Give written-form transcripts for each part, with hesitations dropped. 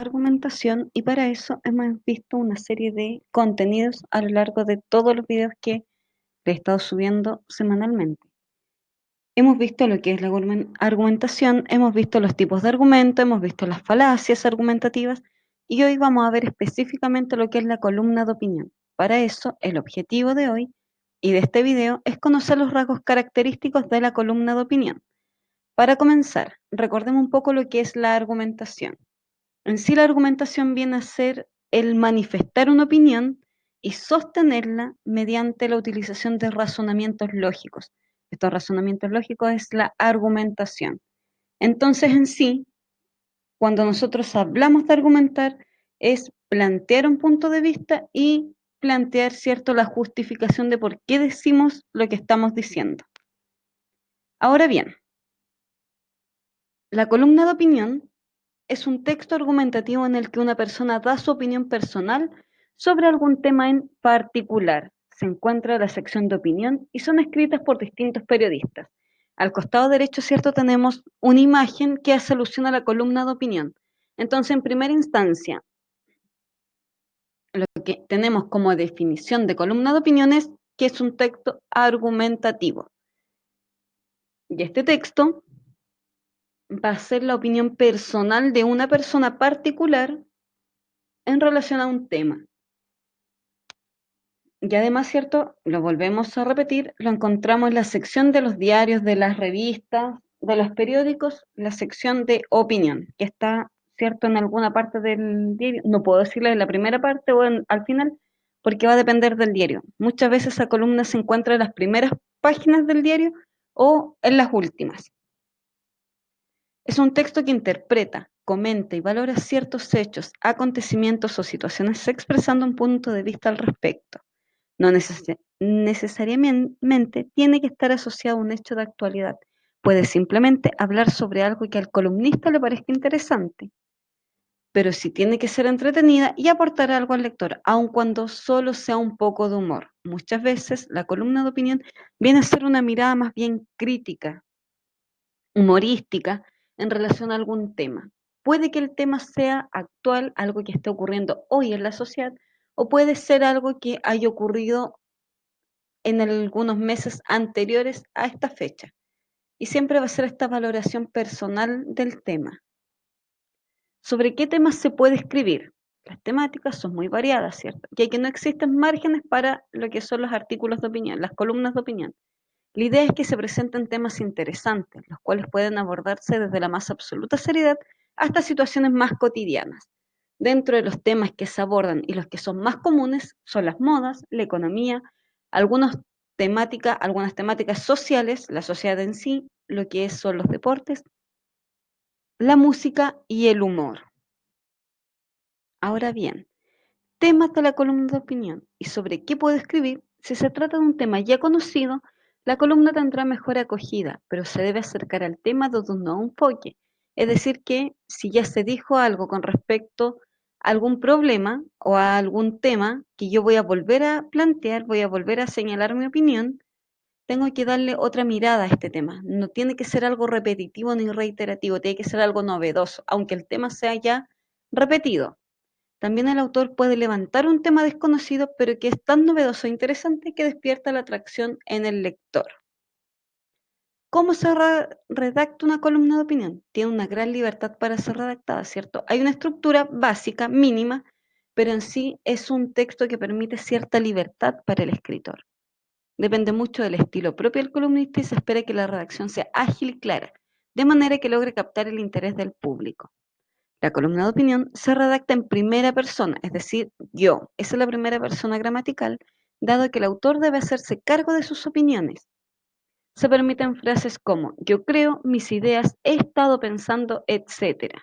Argumentación y para eso hemos visto una serie de contenidos a lo largo de todos los videos que le he estado subiendo semanalmente. Hemos visto lo que es la argumentación, hemos visto los tipos de argumento, hemos visto las falacias argumentativas y hoy vamos a ver específicamente lo que es la columna de opinión. Para eso, el objetivo de hoy y de este video es conocer los rasgos característicos de la columna de opinión. Para comenzar, recordemos un poco lo que es la argumentación. En sí, la argumentación viene a ser el manifestar una opinión y sostenerla mediante la utilización de razonamientos lógicos. Estos razonamientos lógicos es la argumentación. Entonces, en sí, cuando nosotros hablamos de argumentar, es plantear un punto de vista y plantear, ¿cierto?, la justificación de por qué decimos lo que estamos diciendo. Ahora bien, la columna de opinión es un texto argumentativo en el que una persona da su opinión personal sobre algún tema en particular. Se encuentra la sección de opinión y son escritas por distintos periodistas. Al costado derecho, ¿cierto? Tenemos una imagen que hace alusión a la columna de opinión. Entonces, en primera instancia, lo que tenemos como definición de columna de opinión es que es un texto argumentativo. Y este texto va a ser la opinión personal de una persona particular en relación a un tema. Y además, ¿cierto? Lo volvemos a repetir, lo encontramos en la sección de los diarios, de las revistas, de los periódicos, la sección de opinión, que está, ¿cierto?, en alguna parte del diario. No puedo decirle en la primera parte o al final, porque va a depender del diario. Muchas veces esa columna se encuentra en las primeras páginas del diario o en las últimas. Es un texto que interpreta, comenta y valora ciertos hechos, acontecimientos o situaciones expresando un punto de vista al respecto. No necesariamente tiene que estar asociado a un hecho de actualidad. Puede simplemente hablar sobre algo que al columnista le parezca interesante, pero sí tiene que ser entretenida y aportar algo al lector, aun cuando solo sea un poco de humor. Muchas veces la columna de opinión viene a ser una mirada más bien crítica, humorística, en relación a algún tema. Puede que el tema sea actual, algo que esté ocurriendo hoy en la sociedad, o puede ser algo que haya ocurrido en algunos meses anteriores a esta fecha. Y siempre va a ser esta valoración personal del tema. ¿Sobre qué temas se puede escribir? Las temáticas son muy variadas, ¿cierto? Ya que no existen márgenes para lo que son los artículos de opinión, las columnas de opinión. La idea es que se presenten temas interesantes, los cuales pueden abordarse desde la más absoluta seriedad hasta situaciones más cotidianas. Dentro de los temas que se abordan y los que son más comunes son las modas, la economía, algunas temáticas sociales, la sociedad en sí, lo que son los deportes, la música y el humor. Ahora bien, temas de la columna de opinión y sobre qué puedo escribir. Si se trata de un tema ya conocido, la columna tendrá mejor acogida, pero se debe acercar al tema desde un nuevo enfoque. Es decir, que si ya se dijo algo con respecto a algún problema o a algún tema que yo voy a volver a plantear, voy a volver a señalar mi opinión, tengo que darle otra mirada a este tema. No tiene que ser algo repetitivo ni reiterativo, tiene que ser algo novedoso, aunque el tema sea ya repetido. También el autor puede levantar un tema desconocido, pero que es tan novedoso e interesante que despierta la atracción en el lector. ¿Cómo se redacta una columna de opinión? Tiene una gran libertad para ser redactada, ¿cierto? Hay una estructura básica, mínima, pero en sí es un texto que permite cierta libertad para el escritor. Depende mucho del estilo propio del columnista y se espera que la redacción sea ágil y clara, de manera que logre captar el interés del público. La columna de opinión se redacta en primera persona, es decir, yo. Esa es la primera persona gramatical, dado que el autor debe hacerse cargo de sus opiniones. Se permiten frases como yo creo, mis ideas, he estado pensando, etc.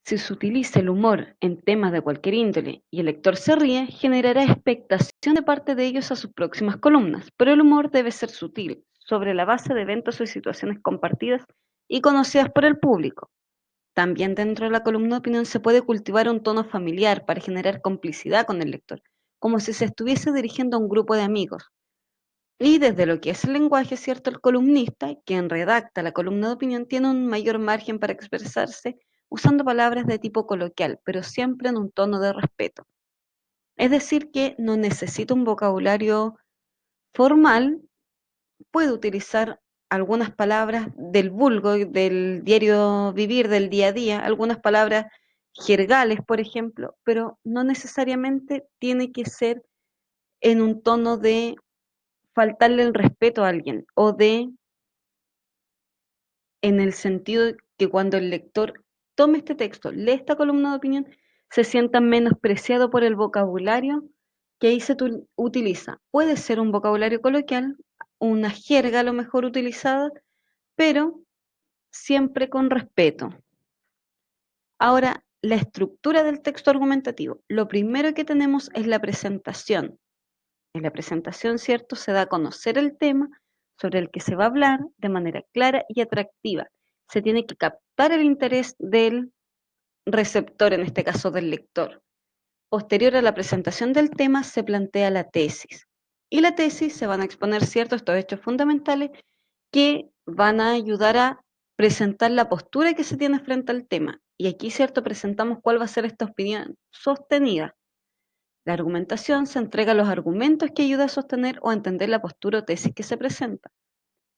Si se utiliza el humor en temas de cualquier índole y el lector se ríe, generará expectación de parte de ellos a sus próximas columnas, pero el humor debe ser sutil, sobre la base de eventos o situaciones compartidas y conocidas por el público. También dentro de la columna de opinión se puede cultivar un tono familiar para generar complicidad con el lector, como si se estuviese dirigiendo a un grupo de amigos. Y desde lo que es el lenguaje, ¿cierto? El columnista, quien redacta la columna de opinión, tiene un mayor margen para expresarse usando palabras de tipo coloquial, pero siempre en un tono de respeto. Es decir, que no necesita un vocabulario formal, puede utilizar algunas palabras del vulgo, del diario vivir, del día a día, algunas palabras jergales, por ejemplo, pero no necesariamente tiene que ser en un tono de faltarle el respeto a alguien o de en el sentido de que cuando el lector tome este texto, lee esta columna de opinión, se sienta menospreciado por el vocabulario que ahí utiliza. Puede ser un vocabulario coloquial, una jerga a lo mejor utilizada, pero siempre con respeto. Ahora, la estructura del texto argumentativo. Lo primero que tenemos es la presentación. En la presentación, ¿cierto? Se da a conocer el tema sobre el que se va a hablar de manera clara y atractiva. Se tiene que captar el interés del receptor, en este caso del lector. Posterior a la presentación del tema, se plantea la tesis. Y la tesis se van a exponer, ¿cierto? Estos hechos fundamentales que van a ayudar a presentar la postura que se tiene frente al tema. Y aquí, ¿cierto? Presentamos cuál va a ser esta opinión sostenida. La argumentación se entrega a los argumentos que ayuda a sostener o a entender la postura o tesis que se presenta.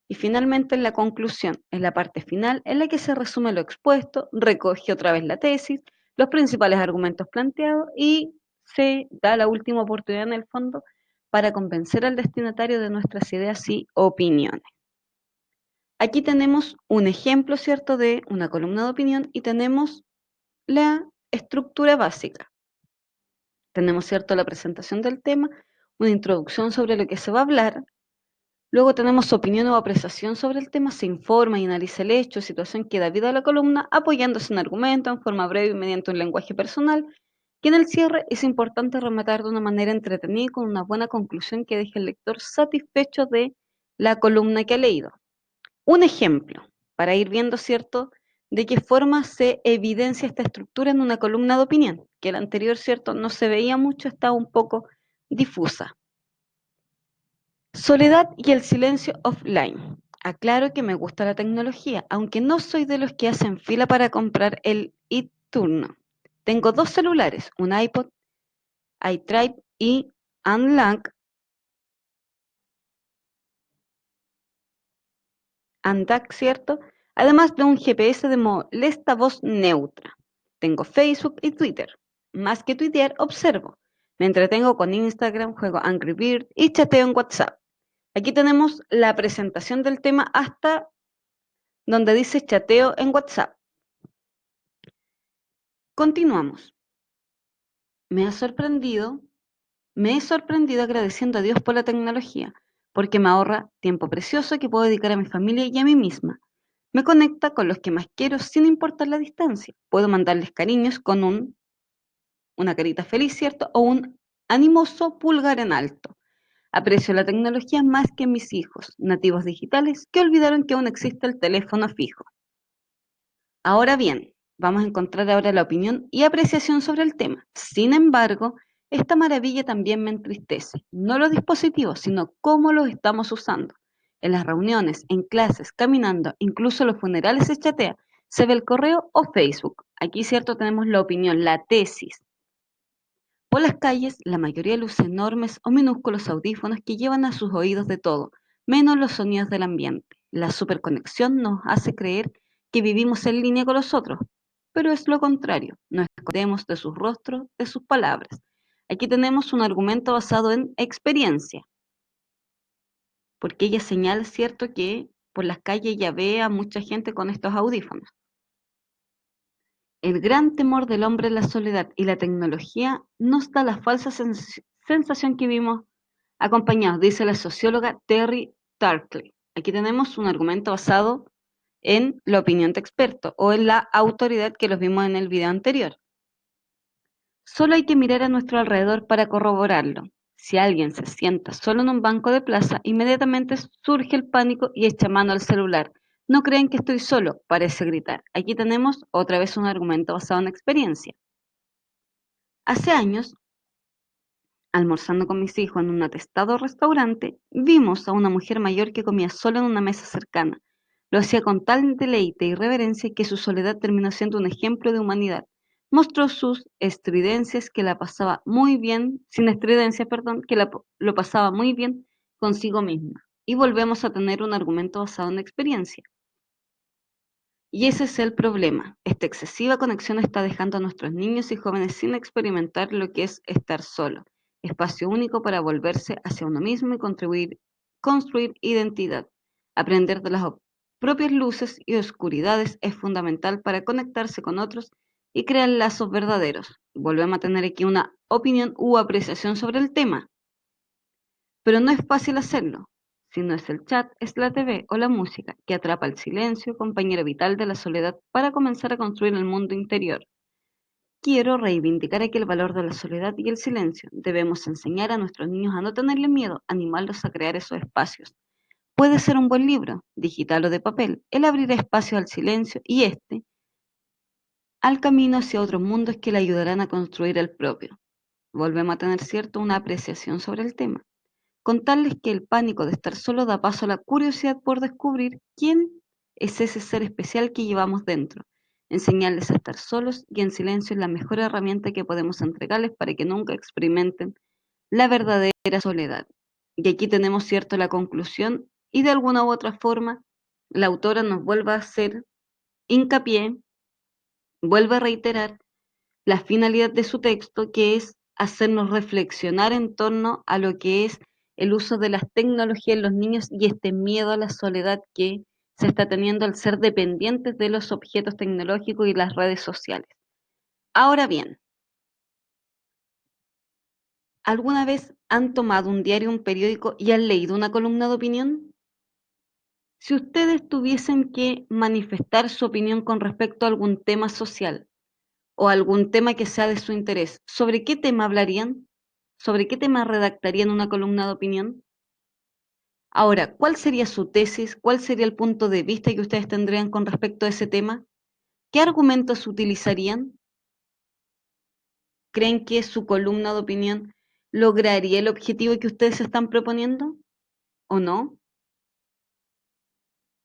Y finalmente en la conclusión, en la parte final, en la que se resume lo expuesto, recoge otra vez la tesis, los principales argumentos planteados y se da la última oportunidad en el fondo para convencer al destinatario de nuestras ideas y opiniones. Aquí tenemos un ejemplo, ¿cierto?, de una columna de opinión y tenemos la estructura básica. Tenemos, ¿cierto?, la presentación del tema, una introducción sobre lo que se va a hablar, luego tenemos opinión o apreciación sobre el tema, se informa y analiza el hecho, situación que da vida a la columna, apoyándose en argumentos, en forma breve y mediante un lenguaje personal, y en el cierre es importante rematar de una manera entretenida y con una buena conclusión que deje al lector satisfecho de la columna que ha leído. Un ejemplo, para ir viendo, ¿cierto?, de qué forma se evidencia esta estructura en una columna de opinión, que el anterior, ¿cierto?, no se veía mucho, estaba un poco difusa. Soledad y el silencio offline. Aclaro que me gusta la tecnología, aunque no soy de los que hacen fila para comprar el iTurno. Tengo dos celulares, un iPod, iTribe y Unlock ANDAC, ¿cierto? Además de un GPS de molesta voz neutra. Tengo Facebook y Twitter. Más que tuitear, observo. Me entretengo con Instagram, juego Angry Bird y chateo en WhatsApp. Aquí tenemos la presentación del tema hasta donde dice chateo en WhatsApp. Continuamos. Me ha sorprendido, me he sorprendido agradeciendo a Dios por la tecnología, porque me ahorra tiempo precioso que puedo dedicar a mi familia y a mí misma. Me conecta con los que más quiero sin importar la distancia. Puedo mandarles cariños con una carita feliz, ¿cierto? O un animoso pulgar en alto. Aprecio la tecnología más que mis hijos, nativos digitales, que olvidaron que aún existe el teléfono fijo. Ahora bien, vamos a encontrar ahora la opinión y apreciación sobre el tema. Sin embargo, esta maravilla también me entristece. No los dispositivos, sino cómo los estamos usando. En las reuniones, en clases, caminando, incluso en los funerales se chatea. Se ve el correo o Facebook. Aquí, cierto, tenemos la opinión, la tesis. Por las calles, la mayoría luce enormes o minúsculos audífonos que llevan a sus oídos de todo, menos los sonidos del ambiente. La superconexión nos hace creer que vivimos en línea con los otros, pero es lo contrario. Nos escondemos de sus rostros, de sus palabras. Aquí tenemos un argumento basado en experiencia, porque ella señala, cierto, que por las calles ya ve a mucha gente con estos audífonos. El gran temor del hombre es la soledad y la tecnología nos da la falsa sensación que vimos acompañados, dice la socióloga Terry Tarkley. Aquí tenemos un argumento basado en la opinión de experto o en la autoridad que los vimos en el video anterior. Solo hay que mirar a nuestro alrededor para corroborarlo. Si alguien se sienta solo en un banco de plaza, inmediatamente surge el pánico y echa mano al celular. No creen que estoy solo, parece gritar. Aquí tenemos otra vez un argumento basado en experiencia. Hace años, Almorzando con mis hijos en un atestado restaurante, vimos a una mujer mayor que comía sola en una mesa cercana. Lo hacía con tal deleite y reverencia que su soledad terminó siendo un ejemplo de humanidad. Mostró sus estridencias que la pasaba muy bien, sin estridencias, perdón, que lo pasaba muy bien consigo misma. Y volvemos a tener un argumento basado en experiencia. Y ese es el problema. Esta excesiva conexión está dejando a nuestros niños y jóvenes sin experimentar lo que es estar solo, espacio único para volverse hacia uno mismo y construir identidad. Aprender de las propias luces y oscuridades es fundamental para conectarse con otros y crear lazos verdaderos. Volvemos a tener aquí una opinión u apreciación sobre el tema. Pero no es fácil hacerlo. Si no es el chat, es la TV o la música que atrapa el silencio, compañero vital de la soledad, para comenzar a construir el mundo interior. Quiero reivindicar aquí el valor de la soledad y el silencio. Debemos enseñar a nuestros niños a no tenerle miedo, animarlos a crear esos espacios. Puede ser un buen libro, digital o de papel. Él abrirá espacio al silencio y al camino hacia otros mundos que le ayudarán a construir el propio. Volvemos a tener cierto una apreciación sobre el tema. Contarles que el pánico de estar solo da paso a la curiosidad por descubrir quién es ese ser especial que llevamos dentro. Enseñarles a estar solos y en silencio es la mejor herramienta que podemos entregarles para que nunca experimenten la verdadera soledad. Y aquí tenemos cierto la conclusión y de alguna u otra forma la autora nos vuelve a hacer hincapié, vuelve a reiterar la finalidad de su texto, que es hacernos reflexionar en torno a lo que es el uso de las tecnologías en los niños y este miedo a la soledad que se está teniendo al ser dependientes de los objetos tecnológicos y las redes sociales. Ahora bien, ¿alguna vez han tomado un diario, un periódico y han leído una columna de opinión? Si ustedes tuviesen que manifestar su opinión con respecto a algún tema social, o algún tema que sea de su interés, ¿sobre qué tema hablarían? ¿Sobre qué tema redactarían una columna de opinión? Ahora, ¿cuál sería su tesis? ¿Cuál sería el punto de vista que ustedes tendrían con respecto a ese tema? ¿Qué argumentos utilizarían? ¿Creen que su columna de opinión lograría el objetivo que ustedes se están proponiendo o no?